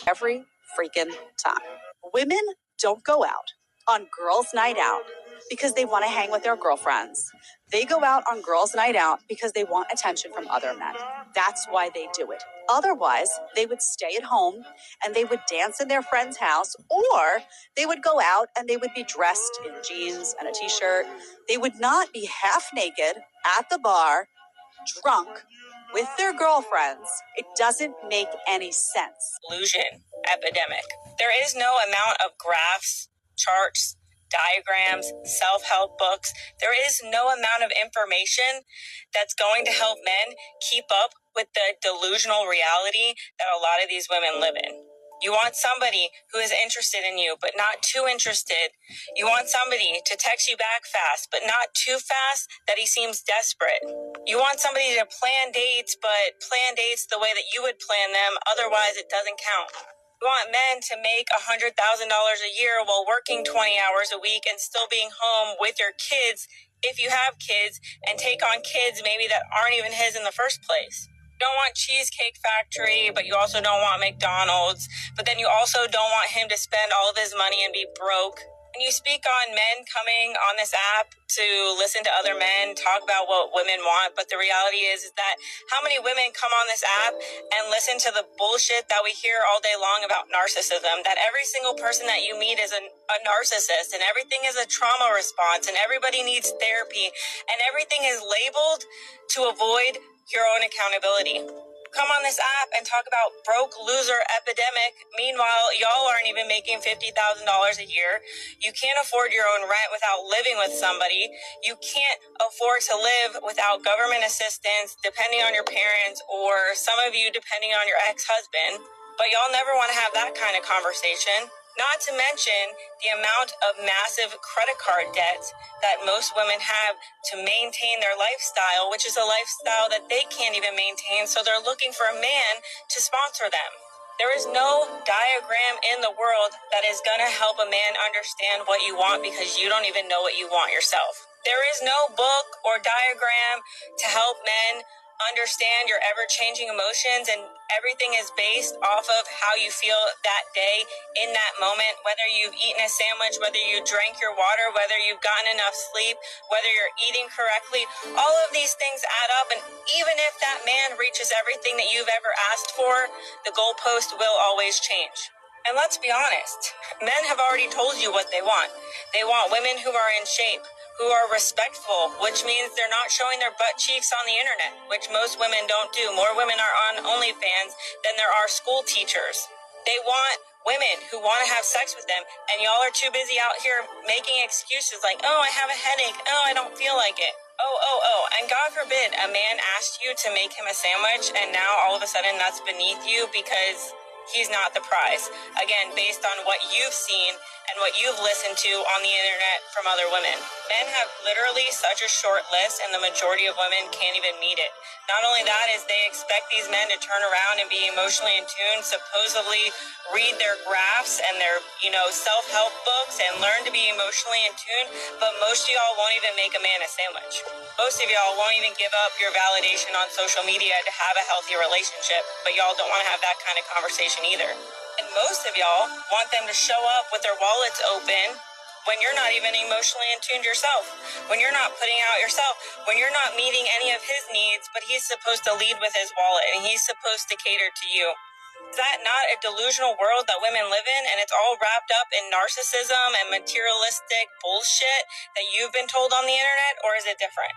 every freaking time. Women don't go out on girls' night out because they want to hang with their girlfriends. They go out on girls' night out because they want attention from other men. That's why they do it. Otherwise, they would stay at home and they would dance in their friend's house, or they would go out and they would be dressed in jeans and a t-shirt. They would not be half naked at the bar, drunk, with their girlfriends. It doesn't make any sense. Delusion epidemic. There is no amount of graphs, charts, diagrams, self-help books. There is no amount of information that's going to help men keep up with the delusional reality that a lot of these women live in. You want somebody who is interested in you, but not too interested. You want somebody to text you back fast, but not too fast that he seems desperate. You want somebody to plan dates, but plan dates the way that you would plan them. Otherwise, it doesn't count. You want men to make $100,000 a year while working 20 hours a week and still being home with your kids, if you have kids, and take on kids maybe that aren't even his in the first place. You don't want Cheesecake Factory, but you also don't want McDonald's. But then you also don't want him to spend all of his money and be broke. And you speak on men coming on this app to listen to other men talk about what women want. But the reality is that how many women come on this app and listen to the bullshit that we hear all day long about narcissism, that every single person that you meet is a narcissist and everything is a trauma response and everybody needs therapy and everything is labeled to avoid your own accountability. Come on this app and talk about broke loser epidemic. Meanwhile, y'all aren't even making $50,000 a year. You can't afford your own rent without living with somebody. You can't afford to live without government assistance, depending on your parents, or some of you depending on your ex-husband. But y'all never want to have that kind of conversation. Not to mention the amount of massive credit card debt that most women have to maintain their lifestyle, which is a lifestyle that they can't even maintain, so they're looking for a man to sponsor them. There is no diagram in the world that is going to help a man understand what you want because you don't even know what you want yourself. There is no book or diagram to help men understand your ever-changing emotions, and everything is based off of how you feel that day in that moment, whether you've eaten a sandwich, whether you drank your water, whether you've gotten enough sleep, whether you're eating correctly. All of these things add up, and even if that man reaches everything that you've ever asked for, the goalpost will always change. And let's be honest, men have already told you what they want. They want women who are in shape, who are respectful, which means they're not showing their butt cheeks on the internet, which most women don't do. More women are on OnlyFans than there are school teachers. They want women who want to have sex with them, and y'all are too busy out here making excuses like, oh, I have a headache, oh, I don't feel like it. And God forbid a man asked you to make him a sandwich, and now all of a sudden that's beneath you because he's not the prize. Again, based on what you've seen and what you've listened to on the internet from other women. Men have literally such a short list, and the majority of women can't even meet it. Not only that is they expect these men to turn around and be emotionally in tune, supposedly read their graphs and their, self-help books and learn to be emotionally in tune, but most of y'all won't even make a man a sandwich. Most of y'all won't even give up your validation on social media to have a healthy relationship, but y'all don't want to have that kind of conversation either. And most of y'all want them to show up with their wallets open when you're not even emotionally in tune yourself, when you're not putting out yourself, when you're not meeting any of his needs, but he's supposed to lead with his wallet and he's supposed to cater to you. Is that not a delusional world that women live in, and it's all wrapped up in narcissism and materialistic bullshit that you've been told on the internet, or is it different?